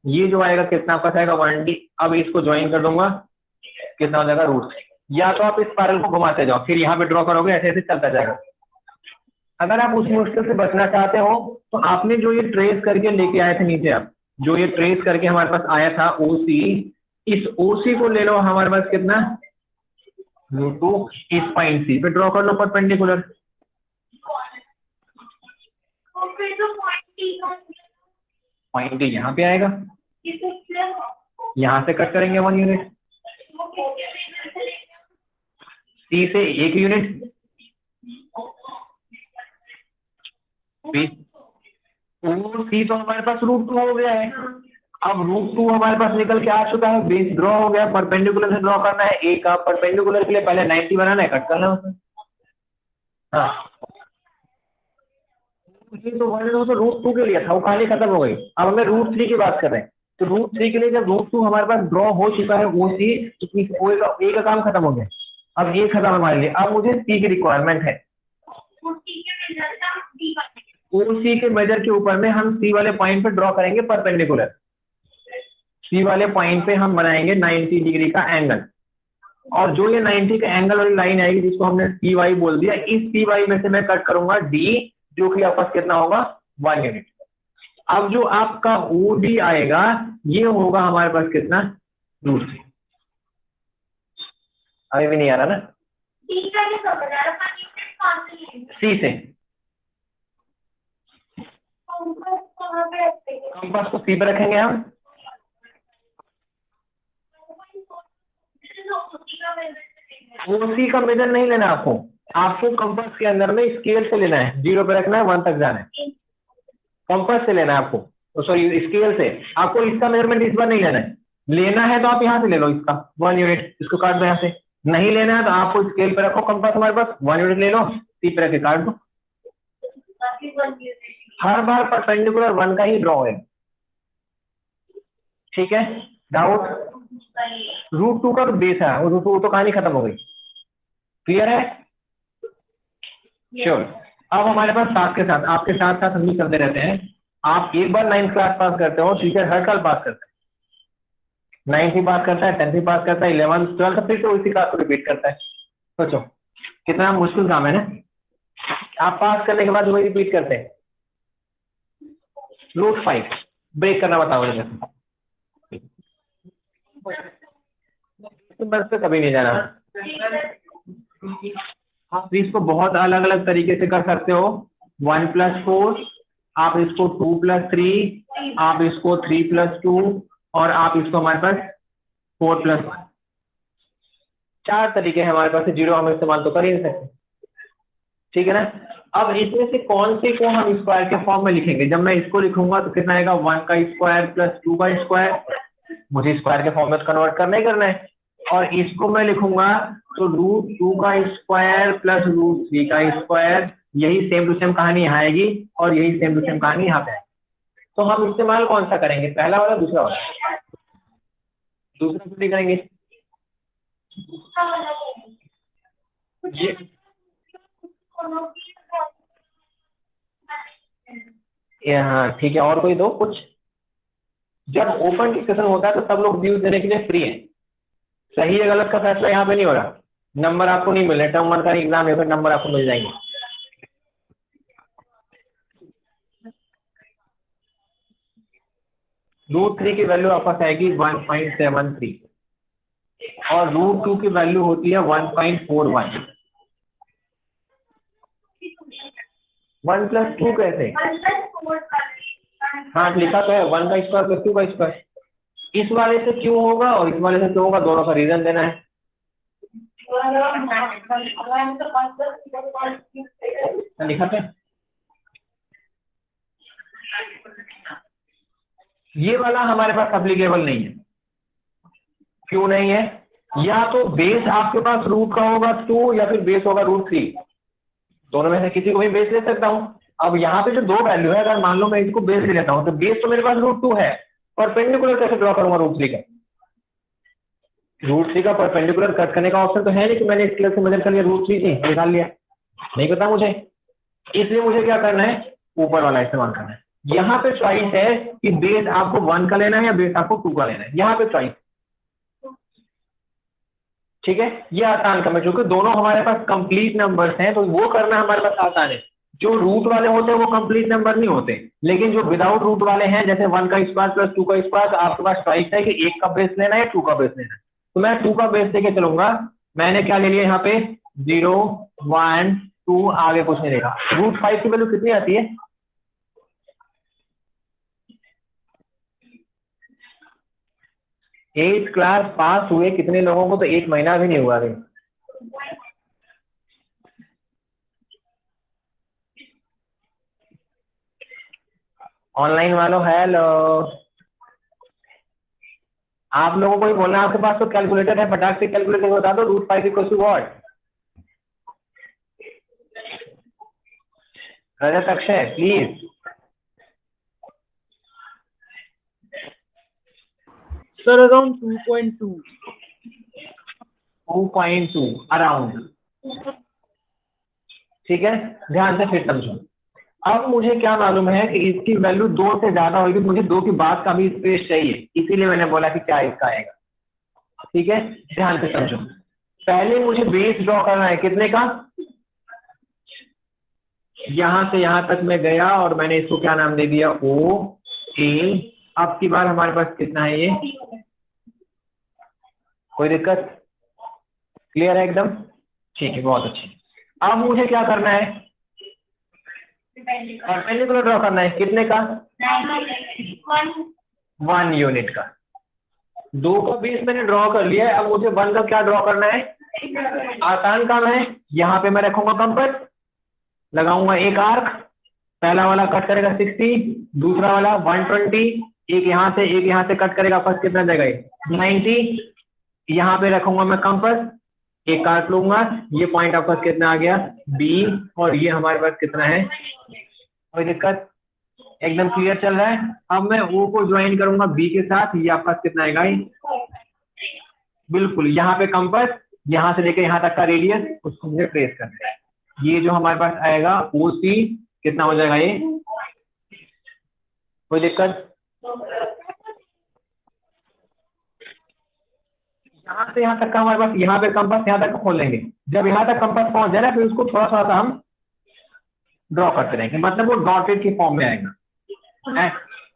ये जो आएगा कितना आपका आएगा 1D। अब इसको ज्वाइन कर दूंगा, कितना हो जाएगा √3। या तो आप इस स्पाइरल को घुमाते जाओ, फिर यहाँ पे ड्रॉ करोगे, ऐसे ऐसे चलता जाएगा। अगर आप उस मुश्किल से बचना चाहते हो तो आपने जो ये ट्रेस करके लेके आए थे नीचे, आप जो ये ट्रेस करके हमारे पास आया था OC, इस OC को ले लो, हमारे पास कितना √2, इस पॉइंट C पे ड्रॉ कर लो परपेंडिकुलर। पॉइंट डी यहाँ पे आएगा, यहाँ से कट करेंगे 1 यूनिट, सी से 1 यूनिट, बी और सी तो हमारे पास √2 हो गया है। अब √2 हमारे पास निकल के आ चुका है, बेस ड्रॉ हो गया, परपेंडिकुलर से ड्रॉ करना है। ए का परपेंडिकुलर के लिए पहले 90 बनाना है, कट करना है उसमें। हाँ तो √2 के लिए था, वो कहानी खत्म हो गई। अब हमें √3 की बात कर रहे हैं, तो √3 के लिए जब √2 हमारे पास ड्रॉ हो चुका है, वो सी ए का काम खत्म हो गया। अब ये खत्म हमारे लिए, अब मुझे सी की रिक्वायरमेंट है। सी के मेजर के ऊपर में हम सी वाले पॉइंट पे ड्रॉ करेंगे परपेंडिकुलर, सी वाले पॉइंट पे हम बनाएंगे 90 डिग्री का एंगल, और जो ये 90 का एंगल वाली लाइन आएगी जिसको हमने सी वाई बोल दिया, इस सी वाई में से मैं कट करूंगा डी, जो कि आपका कितना होगा 1 यूनिट। अब जो आपका ओ डी आएगा ये होगा हमारे पास कितना √3। अभी भी नहीं आ रहा ना, सी से कंपास को सी पे रखेंगे हम, ओसी का मेजर नहीं लेना आपको, आपको कंपास के अंदर में स्केल से लेना है, 0 पे रखना है, 1 तक जाना है, कंपास से लेना है आपको, सॉरी स्केल से। आपको इसका मेजरमेंट इस बार नहीं लेना है, लेना है तो आप यहाँ से ले लो इसका 1 यूनिट, इसको काट दो यहाँ से। नहीं लेना है तो आपको स्केल पे रखो कंपास, हमारे पास 1 यूनिट ले लो, सी पे रख के काट दो। हर बार परपेंडिकुलर 1 का ही ड्रॉ है, ठीक है। डाउट? √2 का तो बेस है, वो तो कहानी खत्म हो गई, क्लियर है? श्योर। अब हमारे पास साथ के साथ, आपके साथ साथ हम भी करते रहते हैं। आप एक बार 9th क्लास पास करते हो, टीचर हर साल पास करता है, 9th भी पास करता है, 10th भी पास करता है, 11th 12th फिर तो इसी क्लास को रिपीट करता है। सोचो कितना मुश्किल काम है ना, आप पास करने के बाद वही रिपीट करते हैं। √5 ब्रेक करना बताओ मुझे, बस पे कभी नहीं जाना। आप इसको बहुत अलग अलग तरीके से कर सकते हो, 1 + 4, आप इसको 2 + 3, आप इसको 3 + 2, और आप इसको हमारे पास 4 + 1, 4 तरीके हैं हमारे पास, 0 हम इस्तेमाल तो कर ही नहीं सकते, ठीक है ना। अब इसमें से कौन से को हम स्क्वायर के फॉर्म में लिखेंगे? जब मैं इसको लिखूंगा तो कितना आएगा, 1 का स्क्वायर + 2 का स्क्वायर, मुझे स्क्वायर के फॉर्म में कन्वर्ट करना ही करना है। और इसको मैं लिखूंगा तो √2 का स्क्वायर + √3 का स्क्वायर, यही सेम टू सेम कहानी यहाँ आएगी और यही सेम टू सेम कहानी यहाँ पे आएगी। तो हम इस्तेमाल कौन सा करेंगे, पहला वाला दूसरा वाला? दूसरा क्यों करेंगे? ये हाँ ठीक है, और कोई दो कुछ? जब ओपन डिस्कशन होता है तो सब लोग व्यूज देने के लिए फ्री है, सही है गलत का फैसला यहाँ पे नहीं हो रहा, नंबर आपको नहीं मिल रहे, टर्म 1 का एग्जाम है फिर नंबर आपको मिल जाएंगे। √3 की वैल्यू आपस आएगी 1.73 और √2 की वैल्यू होती है 1.41। 1 + 2 कैसे? हाँ लिखा तो है, 1 का स्क्वायर + 2 का स्क्वायर। इस वाले से क्यों होगा और इस वाले से क्यों होगा, दोनों का रीजन देना है। लिखा था ये वाला हमारे पास एप्लीकेबल नहीं है, क्यों नहीं है? या तो बेस आपके पास रूट का होगा 2 या फिर बेस होगा √3, दोनों में से किसी को भी बेस ले सकता हूं। अब यहाँ पे जो दो वैल्यू है, अगर मान लो मैं इसको बेस ले लेता हूँ तो बेस तो मेरे पास √2 है, परपेंडिकुलर कैसे ड्रॉ करूंगा √3 का? √3 का परपेंडिकुलर कट करने का ऑप्शन तो है नहीं कि मैंने स्केल से मेजर कर लिया √3 की निकाल लिया, नहीं पता मुझे, इसलिए मुझे क्या करना है, ऊपर वाला इस्तेमाल करना है। यहाँ पे चॉइस है कि बेस आपको 1 का लेना है या बेस आपको 2 का लेना है, यहाँ पे चॉइस, ठीक है। ये आसान काम है, क्योंकि दोनों हमारे पास कंप्लीट नंबर्स हैं तो वो करना हमारे पास आसान है। जो रूट वाले होते हैं वो कंप्लीट नंबर नहीं होते, लेकिन जो विदाउट रूट वाले हैं जैसे 1 का स्क्वायर + 2 का स्क्वायर, तो आपके पास चॉइस है कि 1 का बेस लेना है या 2 का बेस लेना है। तो मैं 2 का बेस लेके चलूंगा, मैंने क्या ले लिया यहाँ पे 0 1 2, आगे कुछ नहीं देखा। √5 की वैल्यू कितनी आती है? 8th क्लास पास हुए कितने लोगों को, तो 1 महीना भी नहीं हुआ अभी। ऑनलाइन वालों हेलो, आप लोगों को ही बोलना, आपके पास तो कैलकुलेटर है, फटाक से कैलकुलेटर बता दो, √5 equal to what. Rajat Akshay please. Sir around 2.2। 2.2 around, ठीक है। ध्यान से फिर समझो। अब मुझे क्या मालूम है कि इसकी वैल्यू 2 से ज्यादा होगी, मुझे 2 के बाद का भी स्पेस चाहिए, इसीलिए मैंने बोला कि क्या इसका आएगा, ठीक है। ध्यान से समझो, पहले मुझे बेस ड्रॉ करना है कितने का, यहां से यहां तक मैं गया और मैंने इसको क्या नाम दे दिया, ओ ए। अब की बार हमारे पास कितना है ये, कोई दिक्कत, क्लियर है एकदम, ठीक है, बहुत अच्छी। अब मुझे क्या करना है, परपेंडिकुलर ड्रॉ करना है कितने का, 1 यूनिट का। 2 का बेस मैंने ड्रॉ कर लिया है, अब मुझे 1 का क्या ड्रॉ करना है, आसान काम है। यहाँ पे मैं रखूंगा कंपास, लगाऊंगा एक आर्क, पहला वाला कट करेगा 60, दूसरा वाला 120, एक यहाँ से कट करेगा, फर्स्ट कितना देगा 90। यहाँ पे रखूंगा मैं कंपास, एक काट लूंगा, ये पॉइंट आपका कितना आ गया बी, और ये हमारे पास कितना है, कोई दिक्कत, एकदम क्लियर चल रहा है। अब मैं ओ को ज्वाइन करूंगा बी के साथ, ये आपका कितना आएगा, बिल्कुल यहाँ पे कंपास, यहाँ से लेकर यहाँ तक का रेडियस, उसको मुझे ट्रेस करना है। ये जो हमारे पास आएगा ओ सी कितना हो जाएगा ये, कोई दिक्कत, यहाँ से यहाँ तक का हमारे पास, यहाँ पे कंपास यहाँ तक खोल लेंगे, जब यहाँ तक कंपास पहुंच जाए ना, फिर उसको थोड़ा सा हम ड्रॉ करते रहेंगे, मतलब वो डॉटेड की फॉर्म में आएगा,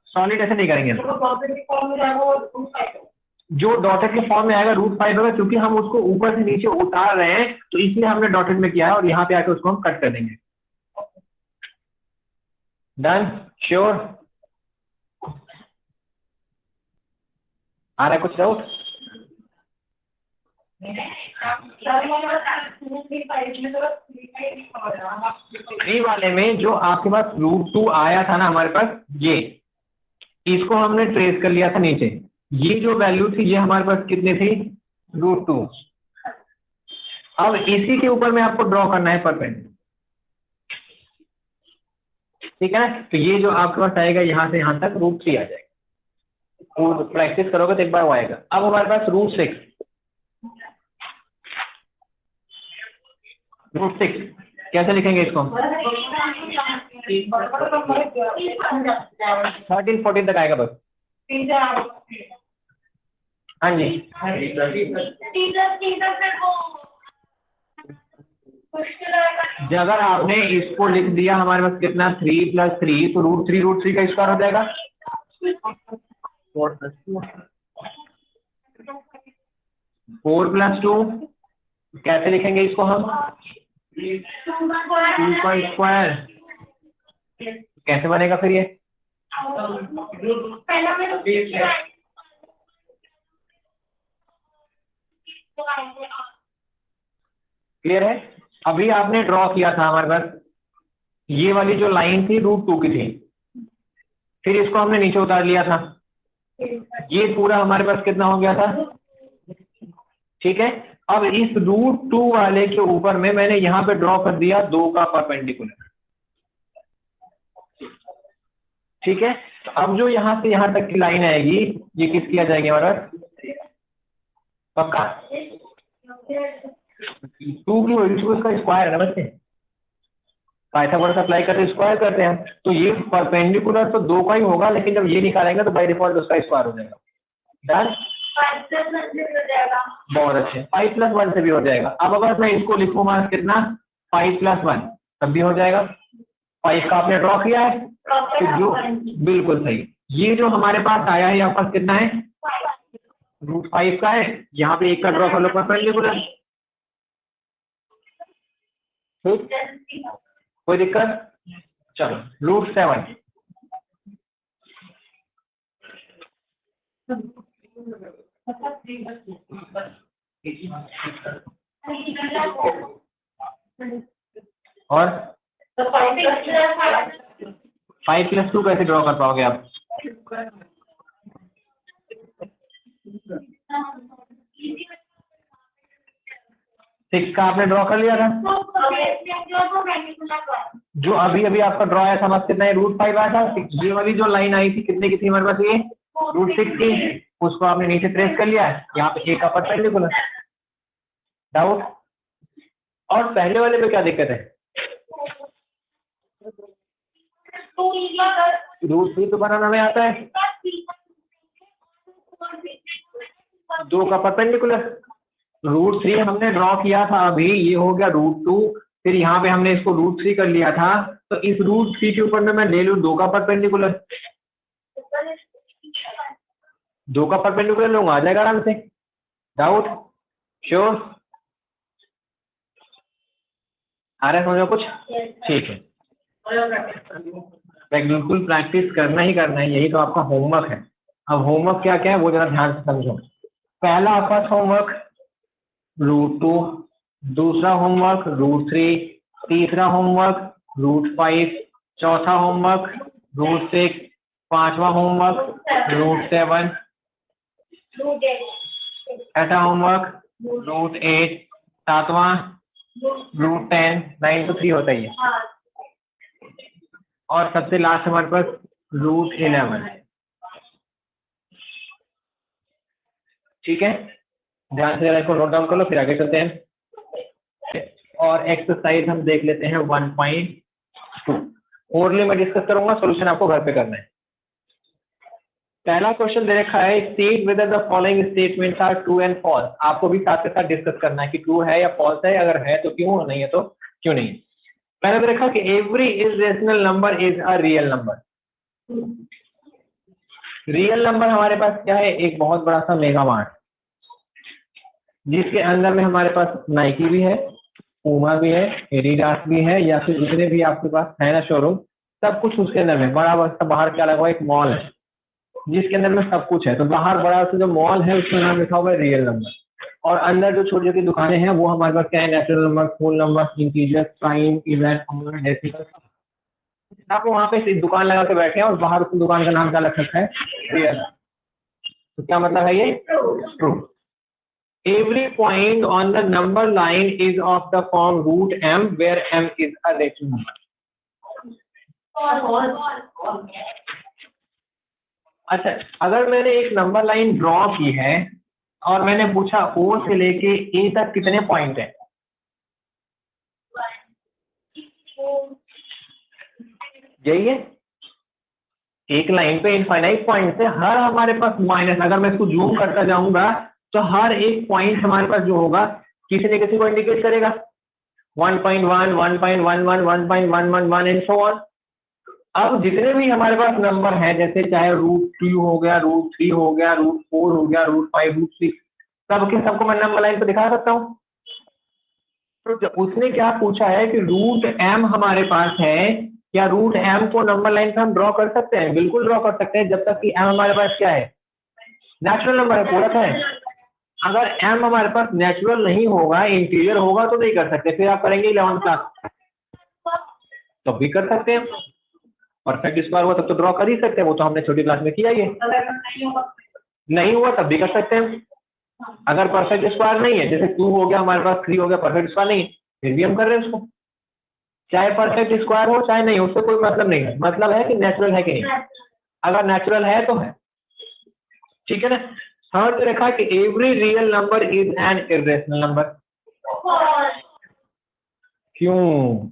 सॉलिड ऐसे नहीं करेंगे। जो डॉटेड के फॉर्म में आएगा √5 होगा, क्योंकि हम उसको ऊपर से नीचे उतार रहे हैं, तो इसलिए हमने डॉटेड में किया है, और यहाँ पे आके उसको हम कट कर देंगे। डन, श्योर, आ रहा है कुछ डाउट, थ्री वाले में जो आपके पास √2 आया था ना हमारे पास, ये इसको हमने ट्रेस कर लिया था नीचे, ये जो वैल्यू थी ये हमारे पास कितनी थी, √2। अब इसी के ऊपर में आपको ड्रॉ करना है परपेंडिकुलर, ठीक है ना। तो ये जो आपके पास आएगा यहाँ से यहाँ तक √3 आ जाएगा, और प्रैक्टिस करोगे तो एक बार वो आएगा। अब हमारे पास √6, √6 कैसे लिखेंगे इसको, 13 14 तक आएगा बस, हाँ जी। अगर आपने इसको लिख दिया हमारे पास कितना 3 + 3, तो √3 का स्क्वायर हो जाएगा, 4 + 2, कैसे लिखेंगे इसको हम, 2 का स्क्वायर, कैसे बनेगा फिर ये, क्लियर है। अभी आपने ड्रॉ किया था हमारे पास, ये वाली जो लाइन थी √2 की थी, फिर इसको हमने नीचे उतार लिया था, ये पूरा हमारे पास कितना हो गया था, ठीक है। अब इस √2 वाले के ऊपर में मैंने यहाँ पे ड्रॉ कर दिया 2 का परपेंडिकुलर, ठीक है। तो अब जो यहाँ से यहाँ तक की लाइन आएगी, ये किसकी आ जाएगी हमारा, पक्का 2 की वैल्यू को इसका स्क्वायर है ना बच्चे, पाइथागोरस अप्लाई करते स्क्वायर करते हैं, तो ये परपेंडिकुलर तो 2 का ही होगा, लेकिन जब ये निकालेंगे तो बाय डिफॉल्ट उसका स्क्वायर हो जाएगा। डन, बहुत अच्छे, 5 + 1 से भी हो जाएगा। अब अगर मैं इसको लिखूंगा कितना, 5 + 1 तब भी हो जाएगा। 5 का आपने ड्रॉ किया है, तो जो बिल्कुल सही, ये जो हमारे पास आया है यहाँ पास कितना है, √5 का है, यहाँ पे 1 का ड्रॉ कर लो परपेंडिकुलर, ठीक, कोई दिक्कत, चलो √7, और 5+2 कैसे ड्रॉ कर पाओगे आप? 6 का आपने ड्रॉ कर लिया था, जो अभी अभी आपका ड्रॉ आया था कितना है, √5 आया था। 6 ये वाली जो लाइन आई थी कितने की थी हमारे पास, ये √6 की, उसको आपने नीचे ट्रेस कर लिया है, यहाँ पे एक का परपेंडिकुलर। डाउट? और पहले वाले पे क्या दिक्कत है? √3 तो बनाना में आता है, 2 का परपेंडिकुलर। √3 हमने ड्रॉ किया था अभी, ये हो गया √2, फिर यहाँ पे हमने इसको √3 कर लिया था, तो इस √3 के ऊपर में मैं ले लूँ 2 का परपेंडिकुलर, 2 का परपेंडिकुलर लूंगा, आ जाएगा आराम से। डाउट? श्योर? आ रहा है समझो कुछ? ठीक है, बिल्कुल प्रैक्टिस करना ही करना है, यही तो आपका होमवर्क है। अब होमवर्क क्या क्या है वो जरा ध्यान से समझो। पहला आपका होमवर्क √2, दूसरा होमवर्क √3, तीसरा होमवर्क √5, चौथा होमवर्क √6, पांचवा होमवर्क √7, छठा होमवर्क √8, सातवां √10, 9 to 3 होता ही है, और सबसे लास्ट हमारे पास √11। ठीक है, ध्यान से इसको नोट डाउन कर लो, फिर आगे चलते हैं। और एक्सरसाइज हम देख लेते हैं 1.2। ओरली में डिस्कस करूंगा, सॉल्यूशन आपको घर पे करना है। पहला क्वेश्चन दे रखा है, state whether the following statements are true and false. आपको भी साथ के साथ डिस्कस करना है कि ट्रू है या फॉल्स है, अगर है तो क्यों, नहीं है तो क्यों नहीं। मैंने दे रखा कि every irrational number is a real number. Real number हमारे पास क्या है, एक बहुत बड़ा सा मेगा मार्ट, जिसके अंदर में हमारे पास नाइकी भी है, पूमा भी है, एडिडास भी है, या फिर जितने भी आपके पास है ना शोरूम, सब कुछ उसके अंदर में बड़ा बड़ा बाहर क्या लगा हुआ एक मॉल है जिसके अंदर में सब कुछ है। तो बाहर बड़ा सा जो मॉल है उसका नाम लिखा हुआ है रियल नंबर, और अंदर जो छोटी छोटी दुकानें हैं वो हमारे पास क्या है, natural number, whole number, integer, prime, even, decimal. आप वहाँ पे दुकान लगा के बैठे हैं और बाहर उस दुकान का नाम क्या लग सकता है, रियल। तो क्या मतलब है ये, true. Every point on the number line is of the form √m, where m is a rational number. अच्छा, अगर मैंने एक नंबर लाइन ड्रॉ की है और मैंने पूछा O से लेके A तक कितने पॉइंट है, यही है। एक लाइन पे इनफाइनाइट पॉइंट है, हर हमारे पास माइनस, अगर मैं इसको जूम करता जाऊंगा तो हर एक पॉइंट हमारे पास जो होगा किसी न किसी को इंडिकेट करेगा, 1.1, 1.11, 1.111 एंड सो ऑन। अब जितने भी हमारे पास नंबर हैं, जैसे चाहे √2 हो गया, √3 हो गया, √4 हो गया, √5, √6, सबके सबको मैं नंबर लाइन पे दिखा सकता हूँ। तो उसने क्या पूछा है कि √m हमारे पास है, क्या √m को नंबर लाइन पे हम ड्रॉ कर सकते हैं? बिल्कुल ड्रॉ कर सकते हैं, जब तक कि m हमारे पास क्या है, नेचुरल नंबर है, पूरा है। अगर m हमारे पास नेचुरल नहीं होगा, इंटीजर होगा तो नहीं कर सकते। फिर आप करेंगे 11th क्लास, तब भी कर सकते हैं। परफेक्ट स्क्वायर हुआ तब तो ड्रॉ कर ही सकते हैं, वो तो हमने छोटी क्लास में किया ही है। नहीं हुआ तब भी कर सकते हैं। अगर परफेक्ट स्क्वायर नहीं है, जैसे 2 हो गया हमारे पास, 3 हो गया, परफेक्ट स्क्वायर नहीं है, फिर भी हम कर रहे हैं उसको। चाहे परफेक्ट स्क्वायर हो चाहे नहीं, उससे कोई मतलब नहीं है, मतलब है कि नेचुरल है कि नहीं। अगर नेचुरल है तो है, ठीक है ना। थर्ड रखा कि every real number is an irrational number. क्यों?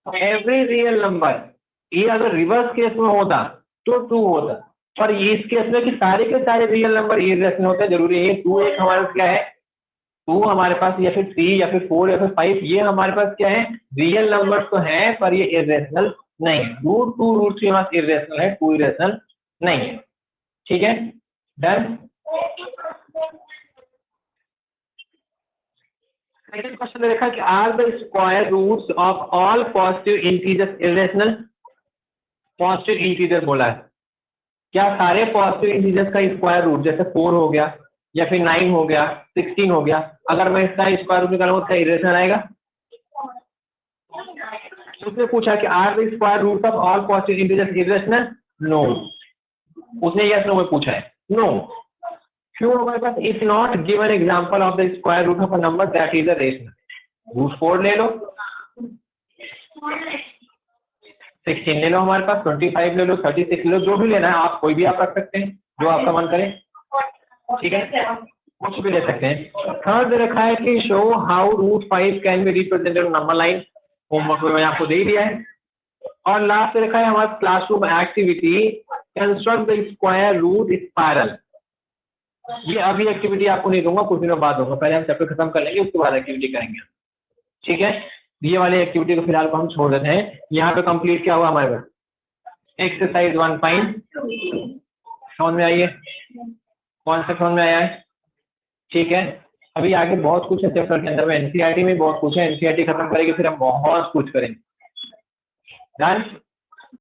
एवरी रियल नंबर, ये अगर रिवर्स केस में होता तो ट्रू होता, पर ये इस केस में कि सारे के सारे रियल नंबर इरेशनल होते हैं, जरूरी है। 2 एक हमारे पास क्या है, 2 हमारे पास, या फिर 3 या फिर 4 या फिर 5, ये हमारे पास क्या है, रियल नंबर तो है पर ये इरेशनल नहीं है। √2, √3 हमारे पास इरेशनल है, 2 इरेशनल नहीं है। ठीक है, डन। सेकंड क्वेश्चन देखा कि are the square roots of all positive integers irrational. Positive integer बोला है, क्या सारे पॉजिटिव इंटीजर्स का स्क्वायर रूट जैसे 4 हो गया या फिर 9 हो गया 16 हो गया, अगर मैं इसका स्क्वायर रूट निकालूंगा उसका इरेशनल आएगा? उसने पूछा कि are the square root of all positive integers irrational? No. उसने यस नो में पूछा है, नो। क्यों हमारे पास if not given example of the square root of a number that is a rational. Root 4 ले लो, 16 ले लो, हमारे पास 25 ले लो, 36 ले लो, जो भी लेना है आप, कोई भी आप रख सकते हैं जो आपका मन करे, ठीक है, कुछ भी ले सकते हैं। थर्ड रखा है कि show how root 5 can be represented number line. Homework में मैंने आपको दे दिया है। और लास्ट रखा है हमारा classroom activity, construct the square root spiral. ये अभी एक्टिविटी आपको नहीं दूंगा, कुछ दिनों बाद दूंगा, पहले हम चैप्टर खत्म कर लेंगे उसके बाद एक्टिविटी करेंगे, ठीक है। ये वाली एक्टिविटी को फिलहाल को हम छोड़ देते हैं। यहाँ पे कंप्लीट क्या हुआ हमारे पास, एक्सरसाइज 1 फाइन, समझ में आइए, कौन सा समझ में आया है, ठीक है। अभी आगे बहुत कुछ है चैप्टर के अंदर में, एनसीईआरटी में बहुत कुछ है, एनसीईआरटी खत्म करेंगे फिर हम बहुत कुछ करेंगे। डन।